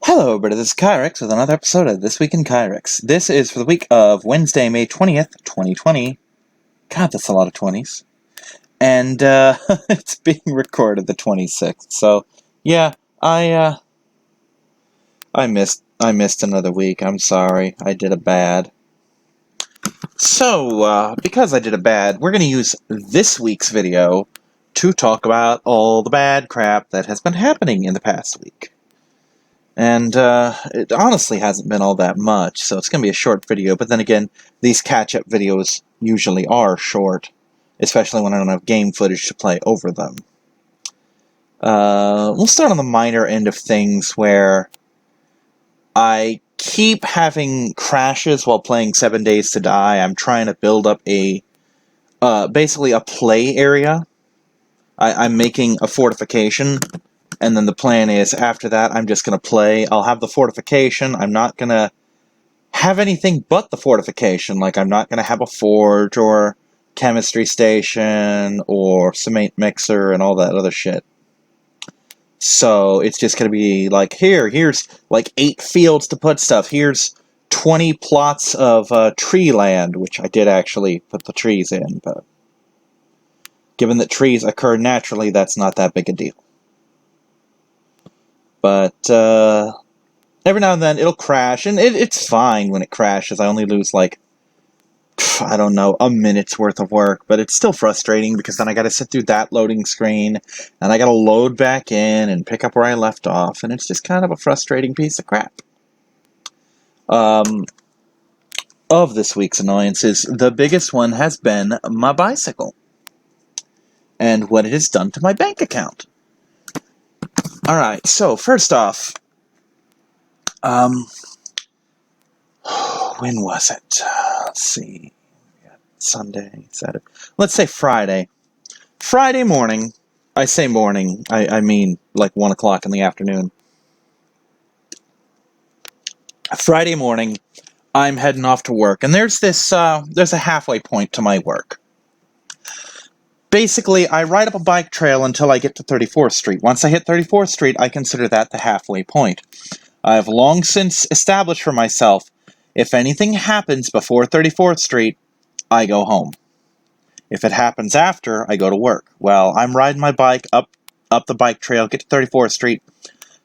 Hello, everybody. This is Kyrix with another episode of This Week in Kyrix. This is for the week of Wednesday, May 20th, 2020. God, that's a lot of 20s. And, it's being recorded the 26th. So, yeah, I missed another week. I'm sorry. I did a bad. So, because I did a bad, we're going to use this week's video to talk about all the bad crap that has been happening in the past week. And, it honestly hasn't been all that much, so it's going to be a short video, but then again, these catch-up videos usually are short, especially when I don't have game footage to play over them. We'll start on the minor end of things, where I keep having crashes while playing 7 Days to Die. I'm trying to build up basically a play area. I'm making a fortification. And then the plan is, after that, I'm just going to play. I'll have the fortification. I'm not going to have anything but the fortification. Like, I'm not going to have a forge or chemistry station or cement mixer and all that other shit. So, it's just going to be like, here's like 8 fields to put stuff. Here's 20 plots of tree land, which I did actually put the trees in. But given that trees occur naturally, that's not that big a deal. But, every now and then it'll crash, and it's fine when it crashes. I only lose, like, I don't know, a minute's worth of work, but it's still frustrating, because then I gotta sit through that loading screen, and I gotta load back in and pick up where I left off, and it's just kind of a frustrating piece of crap. Of this week's annoyances, the biggest one has been my bicycle, and what it has done to my bank account. Alright, so, first off, when was it? Let's see. Sunday, Saturday. Let's say Friday. Friday morning. I say morning. I mean like 1 o'clock in the afternoon. Friday morning, I'm heading off to work, and there's a halfway point to my work. Basically, I ride up a bike trail until I get to 34th Street. Once I hit 34th Street, I consider that the halfway point. I have long since established for myself, if anything happens before 34th Street, I go home. If it happens after, I go to work. Well, I'm riding my bike up the bike trail, get to 34th Street,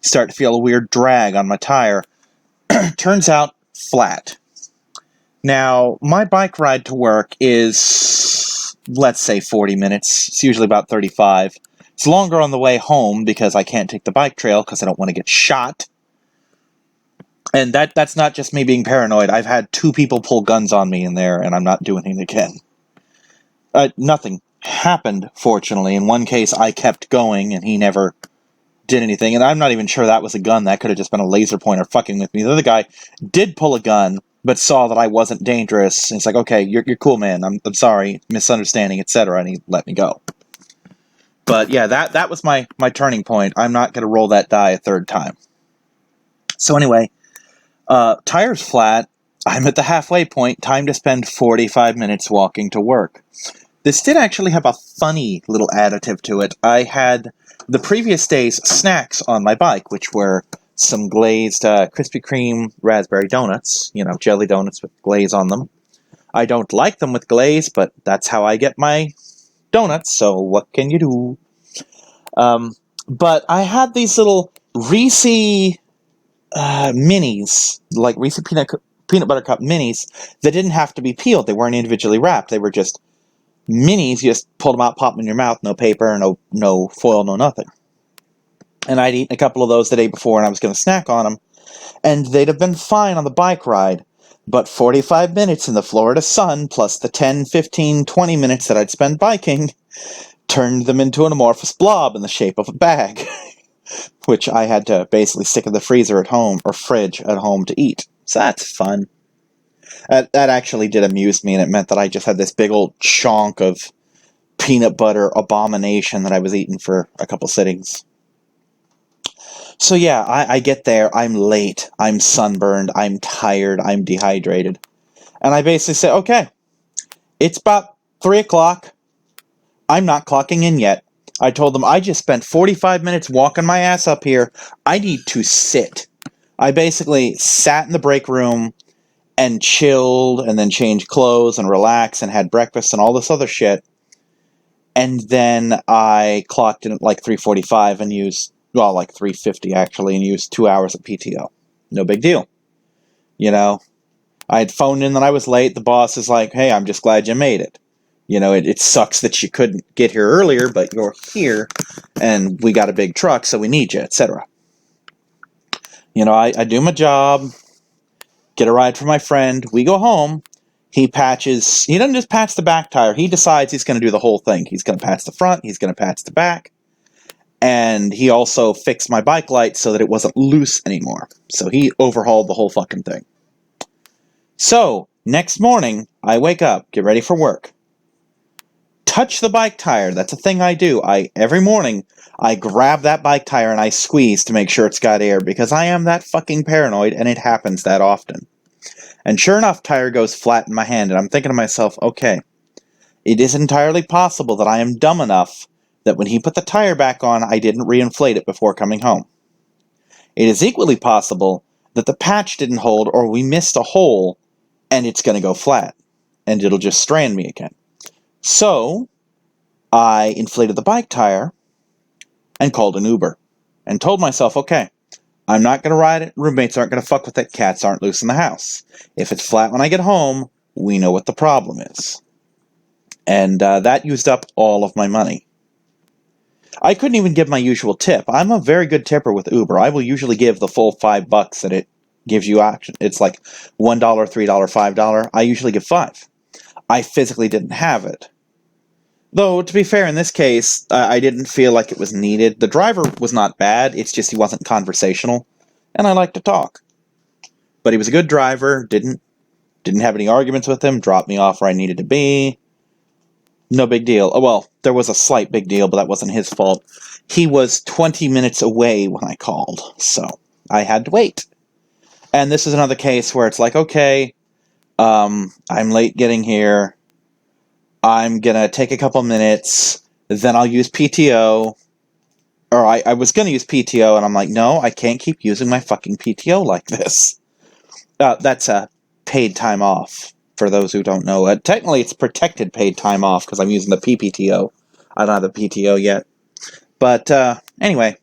start to feel a weird drag on my tire. Turns out, flat. Now, my bike ride to work is, let's say, 40 minutes. It's usually about 35. It's longer on the way home because I can't take the bike trail because I don't want to get shot. And that's not just me being paranoid. I've had 2 people pull guns on me in there, and I'm not doing it again. Nothing happened, fortunately. In one case, I kept going, and he never did anything. And I'm not even sure that was a gun. That could have just been a laser pointer fucking with me. The other guy did pull a gun, but saw that I wasn't dangerous. And it's like, okay, you're cool, man. I'm sorry, misunderstanding, etc. And he let me go. But yeah, that was my turning point. I'm not going to roll that die a third time. So anyway, tire's flat. I'm at the halfway point. Time to spend 45 minutes walking to work. This did actually have a funny little additive to it. I had the previous day's snacks on my bike, which were some glazed Krispy Kreme raspberry donuts, jelly donuts with glaze on them. I don't like them with glaze, but that's how I get my donuts, so what can you do? But I had these little Reese minis, like Reese peanut butter cup minis, that didn't have to be peeled. They weren't individually wrapped. They were just minis. You just pulled them out, pop them in your mouth, no paper, no foil, no nothing. And I'd eaten a couple of those the day before, and I was going to snack on them. And they'd have been fine on the bike ride. But 45 minutes in the Florida sun, plus the 10, 15, 20 minutes that I'd spent biking, turned them into an amorphous blob in the shape of a bag. Which I had to basically stick in the freezer at home, or fridge at home, to eat. So that's fun. That actually did amuse me, and it meant that I just had this big old chunk of peanut butter abomination that I was eating for a couple sittings. So yeah, I get there, I'm late, I'm sunburned, I'm tired, I'm dehydrated. And I basically say, okay, it's about 3 o'clock, I'm not clocking in yet. I told them I just spent 45 minutes walking my ass up here, I need to sit. I basically sat in the break room and chilled and then changed clothes and relaxed and had breakfast and all this other shit. And then I clocked in at like 3:45 and used, well, like 3:50 actually, and used 2 hours of PTO. No big deal. You know, I had phoned in that I was late. The boss is like, hey, I'm just glad you made it. You know, it sucks that you couldn't get here earlier, but you're here, and we got a big truck, so we need you, etc. You know, I do my job, get a ride from my friend, we go home, he doesn't just patch the back tire, he decides he's going to do the whole thing. He's going to patch the front, he's going to patch the back, and he also fixed my bike light so that it wasn't loose anymore. So he overhauled the whole fucking thing. So, next morning, I wake up, get ready for work. Touch the bike tire. That's a thing I do. Every morning, I grab that bike tire and I squeeze to make sure it's got air, because I am that fucking paranoid and it happens that often. And sure enough, tire goes flat in my hand, and I'm thinking to myself, okay, it is entirely possible that I am dumb enough that when he put the tire back on, I didn't reinflate it before coming home. It is equally possible that the patch didn't hold, or we missed a hole and it's going to go flat and it'll just strand me again. So, I inflated the bike tire and called an Uber and told myself, okay, I'm not going to ride it. Roommates aren't going to fuck with it. Cats aren't loose in the house. If it's flat when I get home, we know what the problem is. And that used up all of my money. I couldn't even give my usual tip. I'm a very good tipper with Uber. I will usually give the full $5 that it gives you option. It's like $1, $3, $5. I usually give $5. I physically didn't have it. Though, to be fair, in this case, I didn't feel like it was needed. The driver was not bad, it's just he wasn't conversational, and I like to talk. But he was a good driver, didn't have any arguments with him, dropped me off where I needed to be. No big deal. Oh, well, there was a slight big deal, but that wasn't his fault. He was 20 minutes away when I called, so I had to wait. And this is another case where it's like, okay, I'm late getting here. I'm gonna take a couple minutes, then I'll use PTO. Or I was gonna use PTO, and I'm like, no, I can't keep using my fucking PTO like this. That's a paid time off, for those who don't know. Technically, it's protected paid time off, because I'm using the PPTO. I don't have the PTO yet. But, anyway.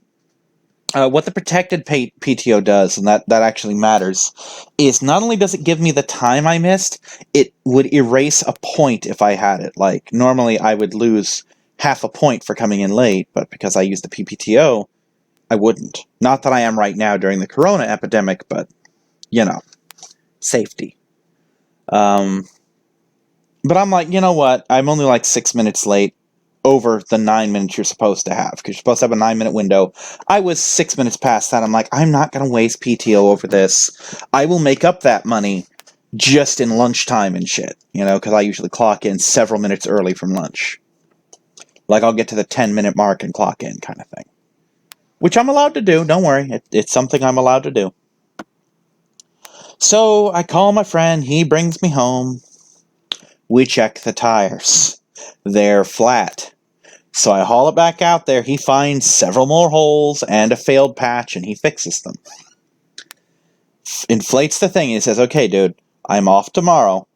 What the protected PTO does, and that actually matters, is not only does it give me the time I missed, it would erase a point if I had it. Like, normally I would lose half a point for coming in late, but because I used the PPTO, I wouldn't. Not that I am right now during the corona epidemic, but, you know, safety. But I'm like, you know what, I'm only like 6 minutes late over the 9 minutes you're supposed to have, because you're supposed to have a 9-minute window. I was 6 minutes past that. I'm like, I'm not going to waste PTO over this. I will make up that money just in lunchtime and shit, you know, because I usually clock in several minutes early from lunch. Like, I'll get to the 10-minute mark and clock in kind of thing. Which I'm allowed to do, don't worry. It's something I'm allowed to do. So, I call my friend, he brings me home. We check the tires. They're flat. So I haul it back out there, he finds several more holes and a failed patch, and he fixes them. Inflates the thing, and he says, okay, dude, I'm off tomorrow.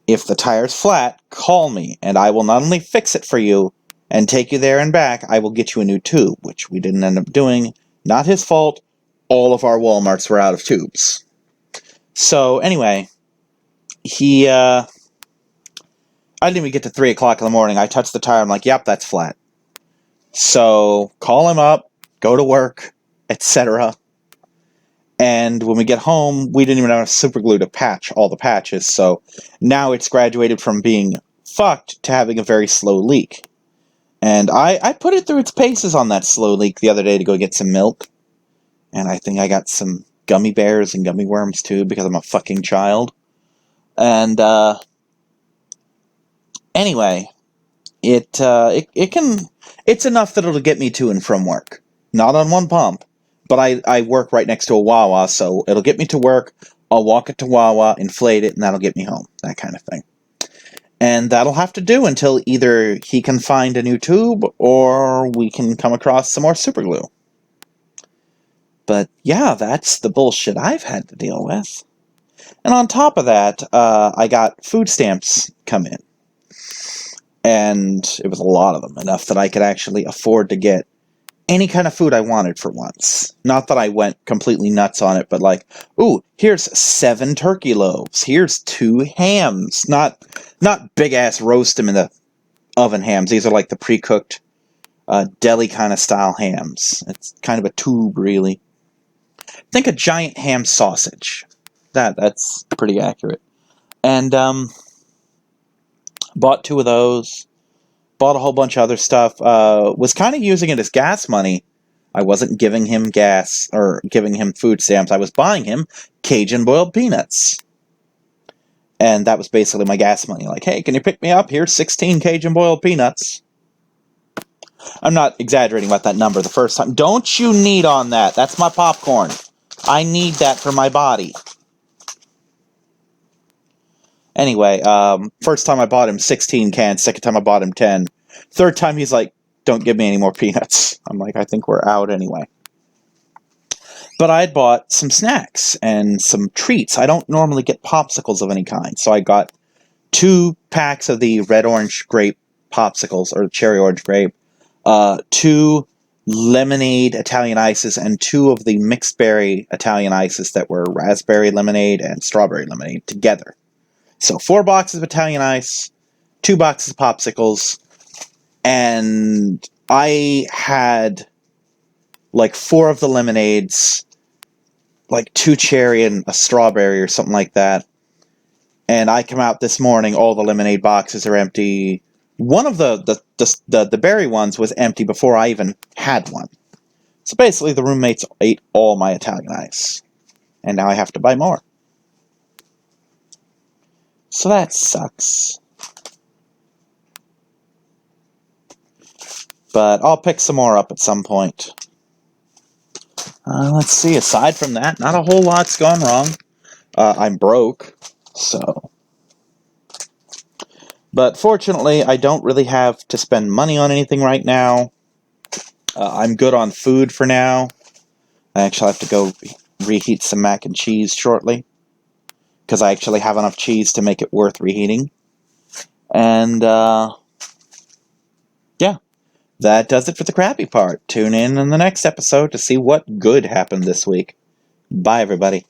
If the tire's flat, call me, and I will not only fix it for you and take you there and back, I will get you a new tube, which we didn't end up doing. Not his fault. All of our Walmarts were out of tubes. So, anyway, I didn't even get to 3 o'clock in the morning. I touched the tire. I'm like, yep, that's flat. So, call him up, go to work, etc. And when we get home, we didn't even have super glue to patch all the patches. So, now it's graduated from being fucked to having a very slow leak. And I put it through its paces on that slow leak the other day to go get some milk. And I think I got some gummy bears and gummy worms too, because I'm a fucking child. And, anyway, it's enough that it'll get me to and from work. Not on one pump, but I work right next to a Wawa, so it'll get me to work, I'll walk it to Wawa, inflate it, and that'll get me home. That kind of thing. And that'll have to do until either he can find a new tube, or we can come across some more super glue. But yeah, that's the bullshit I've had to deal with. And on top of that, I got food stamps come in. And it was a lot of them, enough that I could actually afford to get any kind of food I wanted for once. Not that I went completely nuts on it, but like, ooh, here's 7 turkey loaves. Here's 2 hams. Not big-ass roast them in the oven hams. These are like the pre-cooked deli kind of style hams. It's kind of a tube, really. Think a giant ham sausage. That's pretty accurate. And bought 2 of those. Bought a whole bunch of other stuff. Was kind of using it as gas money. I wasn't giving him gas or giving him food stamps. I was buying him Cajun boiled peanuts. And that was basically my gas money. Like, hey, can you pick me up? Here's 16 Cajun boiled peanuts. I'm not exaggerating about that number the first time. Don't you need on that? That's my popcorn. I need that for my body. Anyway, first time I bought him 16 cans, second time I bought him 10. Third time he's like, don't give me any more peanuts. I'm like, I think we're out anyway. But I had bought some snacks and some treats. I don't normally get popsicles of any kind, so I got 2 packs of the red-orange grape popsicles, or cherry-orange grape, 2 lemonade Italian ices, and 2 of the mixed berry Italian ices that were raspberry lemonade and strawberry lemonade together. So 4 boxes of Italian ice, 2 boxes of popsicles, and I had like 4 of the lemonades, like 2 cherry and a strawberry or something like that. And I come out this morning, all the lemonade boxes are empty. One of the berry ones was empty before I even had one. So basically the roommates ate all my Italian ice. And now I have to buy more. So that sucks. But I'll pick some more up at some point. Let's see, aside from that, not a whole lot's gone wrong. I'm broke, so. But fortunately, I don't really have to spend money on anything right now. I'm good on food for now. I actually have to go reheat some mac and cheese shortly, because I actually have enough cheese to make it worth reheating. And, yeah. That does it for the crappy part. Tune in the next episode to see what good happened this week. Bye, everybody.